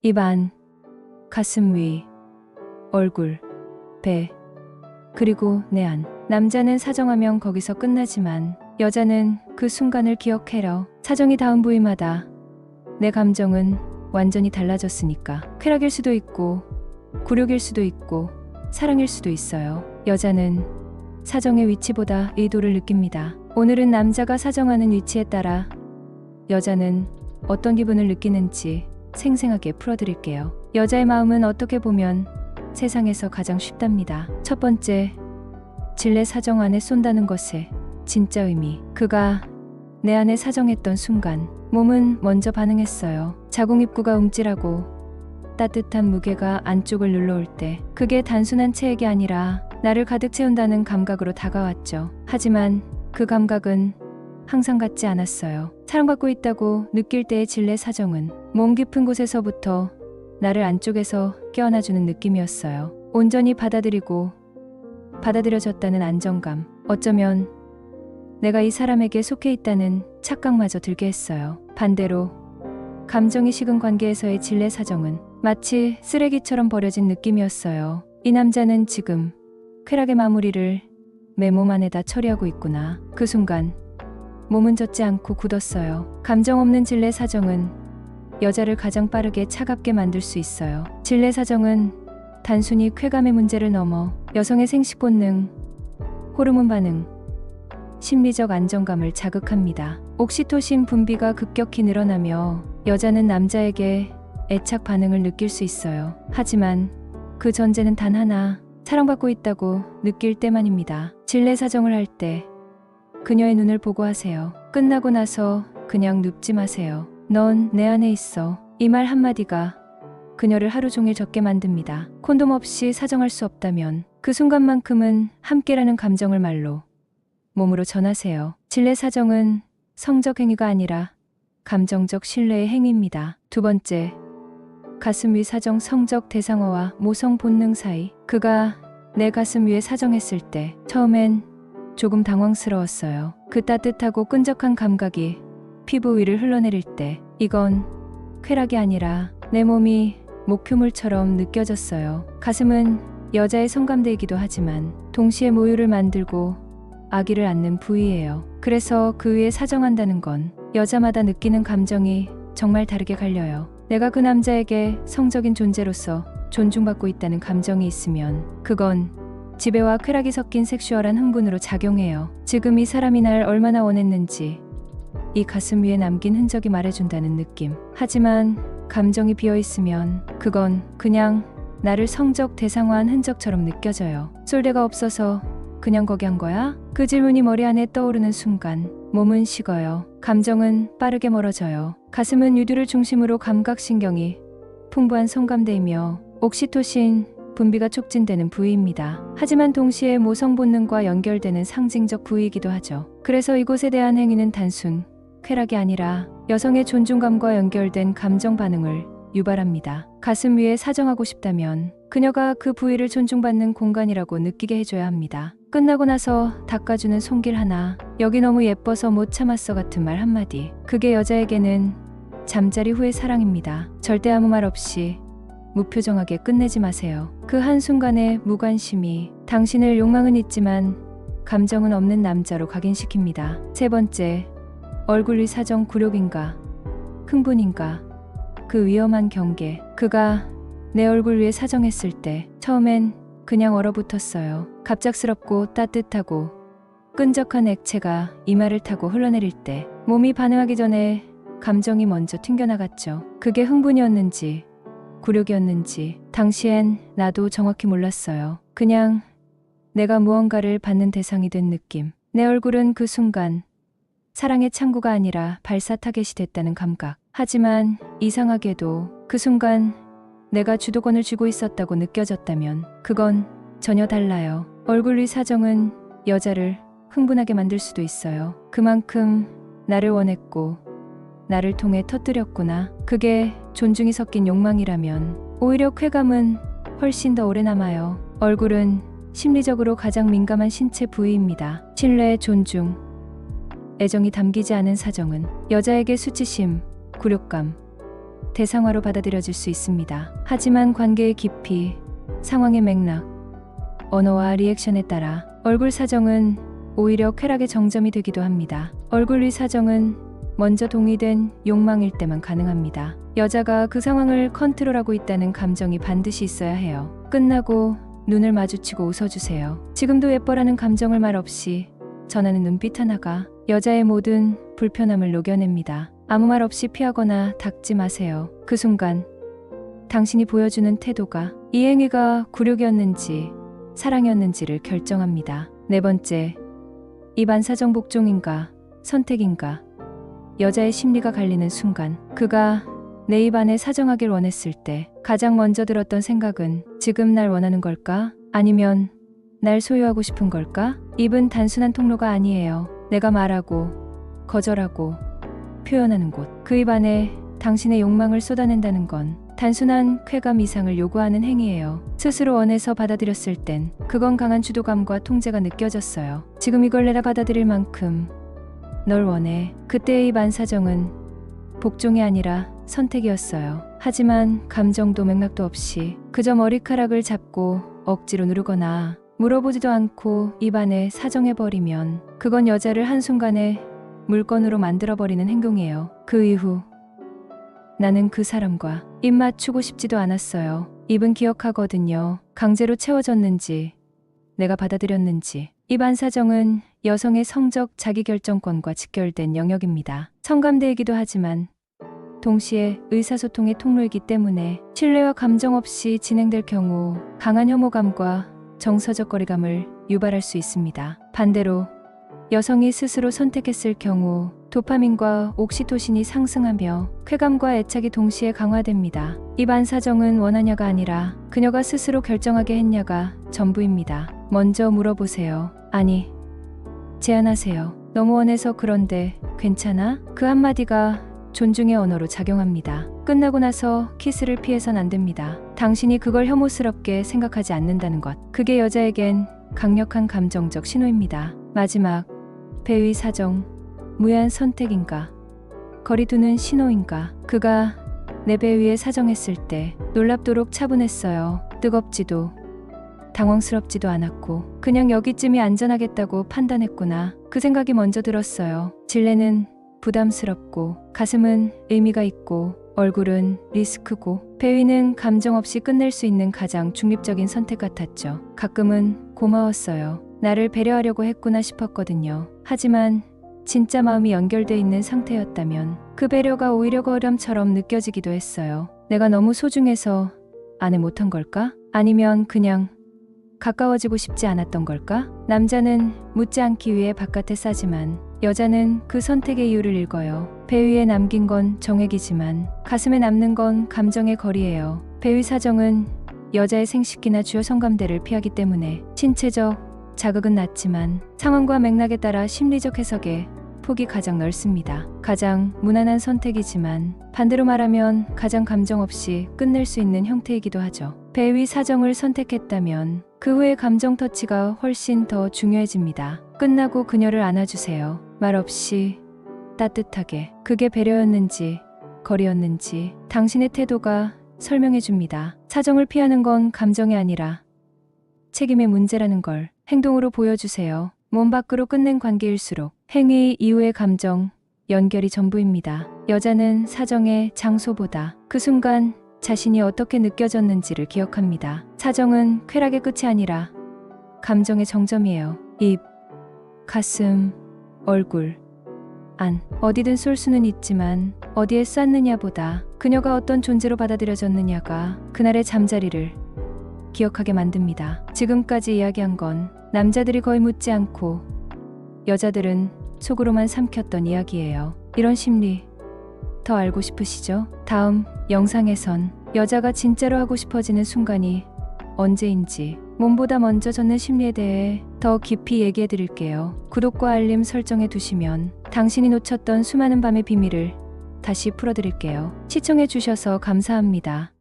입 안, 가슴 위, 얼굴, 배, 그리고 내 안. 남자는 사정하면 거기서 끝나지만 여자는 그 순간을 기억해요. 사정이 닿은 부위마다 내 감정은 완전히 달라졌으니까. 쾌락일 수도 있고 굴욕일 수도 있고 사랑일 수도 있어요. 여자는 사정의 위치보다 의도를 느낍니다. 오늘은 남자가 사정하는 위치에 따라 여자는 어떤 기분을 느끼는지 생생하게 풀어드릴게요. 여자의 마음은 어떻게 보면 세상에서 가장 쉽답니다. 첫 번째, 진례 사정 안에 쏜다는 것의 진짜 의미. 그가 내 안에 사정했던 순간 몸은 먼저 반응했어요. 자궁 입구가 움찔하고 따뜻한 무게가 안쪽을 눌러올 때 그게 단순한 체액이 아니라 나를 가득 채운다는 감각으로 다가왔죠. 하지만 그 감각은 항상 같지 않았어요. 사랑받고 있다고 느낄 때의 진례 사정은 몸 깊은 곳에서부터 나를 안쪽에서 깨어나주는 느낌이었어요. 온전히 받아들여졌다는 안정감. 어쩌면 내가 이 사람에게 속해 있다는 착각마저 들게 했어요. 반대로 감정이 식은 관계에서의 진례 사정은 마치 쓰레기처럼 버려진 느낌이었어요. 이 남자는 지금 쾌락의 마무리를 내 몸 안에다 처리하고 있구나. 그 순간 몸은 젖지 않고 굳었어요. 감정 없는 진례 사정은 여자를 가장 빠르게 차갑게 만들 수 있어요. 진례 사정은 단순히 쾌감의 문제를 넘어 여성의 생식 본능, 호르몬 반응, 심리적 안정감을 자극합니다. 옥시토신 분비가 급격히 늘어나며 여자는 남자에게 애착 반응을 느낄 수 있어요. 하지만 그 전제는 단 하나, 사랑받고 있다고 느낄 때만입니다. 진례 사정을 할 때 그녀의 눈을 보고 하세요. 끝나고 나서 그냥 눕지 마세요. 넌 내 안에 있어. 이 말 한마디가 그녀를 하루 종일 젖게 만듭니다. 콘돔 없이 사정할 수 없다면 그 순간만큼은 함께라는 감정을 말로, 몸으로 전하세요. 진례 사정은 성적 행위가 아니라 감정적 신뢰의 행위입니다. 두 번째, 가슴 위 사정. 성적 대상어와 모성 본능 사이. 그가 내 가슴 위에 사정했을 때 처음엔 조금 당황스러웠어요. 그 따뜻하고 끈적한 감각이 피부 위를 흘러내릴 때 이건 쾌락이 아니라 내 몸이 목표물처럼 느껴졌어요. 가슴은 여자의 성감대이기도 하지만 동시에 모유를 만들고 아기를 낳는 부위예요. 그래서 그 위에 사정한다는 건 여자마다 느끼는 감정이 정말 다르게 갈려요. 내가 그 남자에게 성적인 존재로서 존중받고 있다는 감정이 있으면 그건 지배와 쾌락이 섞인 섹슈얼한 흥분으로 작용해요. 지금 이 사람이 날 얼마나 원했는지 이 가슴 위에 남긴 흔적이 말해준다는 느낌. 하지만 감정이 비어있으면 그건 그냥 나를 성적 대상화한 흔적처럼 느껴져요. 쏠대가 없어서 그냥 거기 한 거야? 그 질문이 머리 안에 떠오르는 순간 몸은 식어요. 감정은 빠르게 멀어져요. 가슴은 유두를 중심으로 감각신경이 풍부한 성감대이며 옥시토신 분비가 촉진되는 부위입니다. 하지만 동시에 모성 본능과 연결되는 상징적 부위이기도 하죠. 그래서 이곳에 대한 행위는 단순 쾌락이 아니라 여성의 존중감과 연결된 감정 반응을 유발합니다. 가슴 위에 사정하고 싶다면 그녀가 그 부위를 존중받는 공간이라고 느끼게 해줘야 합니다. 끝나고 나서 닦아주는 손길 하나, 여기 너무 예뻐서 못 참았어 같은 말 한마디. 그게 여자에게는 잠자리 후의 사랑입니다. 절대 아무 말 없이 무표정하게 끝내지 마세요. 그 한순간의 무관심이 당신을 욕망은 있지만 감정은 없는 남자로 각인시킵니다. 세 번째, 얼굴 위 사정. 굴욕인가 흥분인가 그 위험한 경계. 그가 내 얼굴 위에 사정했을 때 처음엔 그냥 얼어붙었어요. 갑작스럽고 따뜻하고 끈적한 액체가 이마를 타고 흘러내릴 때 몸이 반응하기 전에 감정이 먼저 튕겨나갔죠. 그게 흥분이었는지 굴욕이었는지 당시엔 나도 정확히 몰랐어요. 그냥 내가 무언가를 받는 대상이 된 느낌. 내 얼굴은 그 순간 사랑의 창구가 아니라 발사 타겟이 됐다는 감각. 하지만 이상하게도 그 순간 내가 주도권을 쥐고 있었다고 느껴졌다면 그건 전혀 달라요. 얼굴 위 사정은 여자를 흥분하게 만들 수도 있어요. 그만큼 나를 원했고 나를 통해 터뜨렸구나. 그게 존중이 섞인 욕망이라면 오히려 쾌감은 훨씬 더 오래 남아요. 얼굴은 심리적으로 가장 민감한 신체 부위입니다. 신뢰, 존중, 애정이 담기지 않은 사정은 여자에게 수치심, 굴욕감, 대상화로 받아들여질 수 있습니다. 하지만 관계의 깊이, 상황의 맥락, 언어와 리액션에 따라 얼굴 사정은 오히려 쾌락의 정점이 되기도 합니다. 얼굴 위 사정은 먼저 동의된 욕망일 때만 가능합니다. 여자가 그 상황을 컨트롤하고 있다는 감정이 반드시 있어야 해요. 끝나고 눈을 마주치고 웃어주세요. 지금도 예뻐라는 감정을 말없이 전하는 눈빛 하나가 여자의 모든 불편함을 녹여냅니다. 아무 말 없이 피하거나 닦지 마세요. 그 순간 당신이 보여주는 태도가 이 행위가 굴욕이었는지 사랑이었는지를 결정합니다. 네 번째, 입안 사정 복종인가 선택인가. 여자의 심리가 갈리는 순간, 그가 내 입안에 사정하길 원했을 때 가장 먼저 들었던 생각은 지금 날 원하는 걸까? 아니면 날 소유하고 싶은 걸까? 입은 단순한 통로가 아니에요. 내가 말하고 거절하고 표현하는 곳. 그 입안에 당신의 욕망을 쏟아낸다는 건 단순한 쾌감 이상을 요구하는 행위예요. 스스로 원해서 받아들였을 땐 그건 강한 주도감과 통제가 느껴졌어요. 지금 이걸 내가 받아들일 만큼 널 원해. 그때의 입안 사정은 복종이 아니라 선택이었어요. 하지만 감정도 맥락도 없이 그저 머리카락을 잡고 억지로 누르거나 물어보지도 않고 입안에 사정해버리면 그건 여자를 한순간에 물건으로 만들어버리는 행동이에요. 그 이후 나는 그 사람과 입 맞추고 싶지도 않았어요. 입은 기억하거든요. 강제로 채워졌는지 내가 받아들였는지. 입안 사정은 여성의 성적 자기결정권과 직결된 영역입니다. 성감대이기도 하지만 동시에 의사소통의 통로이기 때문에 신뢰와 감정 없이 진행될 경우 강한 혐오감과 정서적 거리감을 유발할 수 있습니다. 반대로 여성이 스스로 선택했을 경우 도파민과 옥시토신이 상승하며 쾌감과 애착이 동시에 강화됩니다. 입안 사정은 원하냐가 아니라 그녀가 스스로 결정하게 했냐가 전부입니다. 먼저 물어보세요. 아니, 제안하세요. 너무 원해서 그런데 괜찮아? 그 한마디가 존중의 언어로 작용합니다. 끝나고 나서 키스를 피해선 안 됩니다. 당신이 그걸 혐오스럽게 생각하지 않는다는 것. 그게 여자에겐 강력한 감정적 신호입니다. 마지막, 배의 사정, 무해한 선택인가? 거리 두는 신호인가? 그가 내 배 위에 사정했을 때 놀랍도록 차분했어요. 뜨겁지도 당황스럽지도 않았고 그냥 여기쯤이 안전하겠다고 판단했구나. 그 생각이 먼저 들었어요. 질레는 부담스럽고 가슴은 의미가 있고 얼굴은 리스크고 배 위는 감정 없이 끝낼 수 있는 가장 중립적인 선택 같았죠. 가끔은 고마웠어요. 나를 배려하려고 했구나 싶었거든요. 하지만 진짜 마음이 연결돼 있는 상태였다면 그 배려가 오히려 거람처럼 느껴지기도 했어요. 내가 너무 소중해서 안해 못한 걸까? 아니면 그냥 가까워지고 싶지 않았던 걸까? 남자는 묻지 않기 위해 바깥에 싸지만 여자는 그 선택의 이유를 읽어요. 배 위에 남긴 건 정액이지만 가슴에 남는 건 감정의 거리예요. 배의 사정은 여자의 생식기나 주요 성감대를 피하기 때문에 신체적 자극은 낮지만 상황과 맥락에 따라 심리적 해석의 폭이 가장 넓습니다. 가장 무난한 선택이지만 반대로 말하면 가장 감정 없이 끝낼 수 있는 형태이기도 하죠. 배 위 사정을 선택했다면 그 후의 감정 터치가 훨씬 더 중요해집니다. 끝나고 그녀를 안아주세요. 말 없이 따뜻하게. 그게 배려였는지 거리였는지 당신의 태도가 설명해줍니다. 사정을 피하는 건 감정이 아니라 책임의 문제라는 걸 행동으로 보여주세요. 몸 밖으로 끝낸 관계일수록 행위 이후의 감정, 연결이 전부입니다. 여자는 사정의 장소보다 그 순간 자신이 어떻게 느껴졌는지를 기억합니다. 사정은 쾌락의 끝이 아니라 감정의 정점이에요. 입, 가슴, 얼굴, 안. 어디든 쏠 수는 있지만 어디에 쐈느냐보다 그녀가 어떤 존재로 받아들여졌느냐가 그날의 잠자리를 기억하게 만듭니다. 지금까지 이야기한 건 남자들이 거의 묻지 않고 여자들은 속으로만 삼켰던 이야기예요. 이런 심리 더 알고 싶으시죠? 다음 영상에선 여자가 진짜로 하고 싶어지는 순간이 언제인지 몸보다 먼저 젖는 심리에 대해 더 깊이 얘기해 드릴게요. 구독과 알림 설정해 두시면 당신이 놓쳤던 수많은 밤의 비밀을 다시 풀어드릴게요. 시청해 주셔서 감사합니다.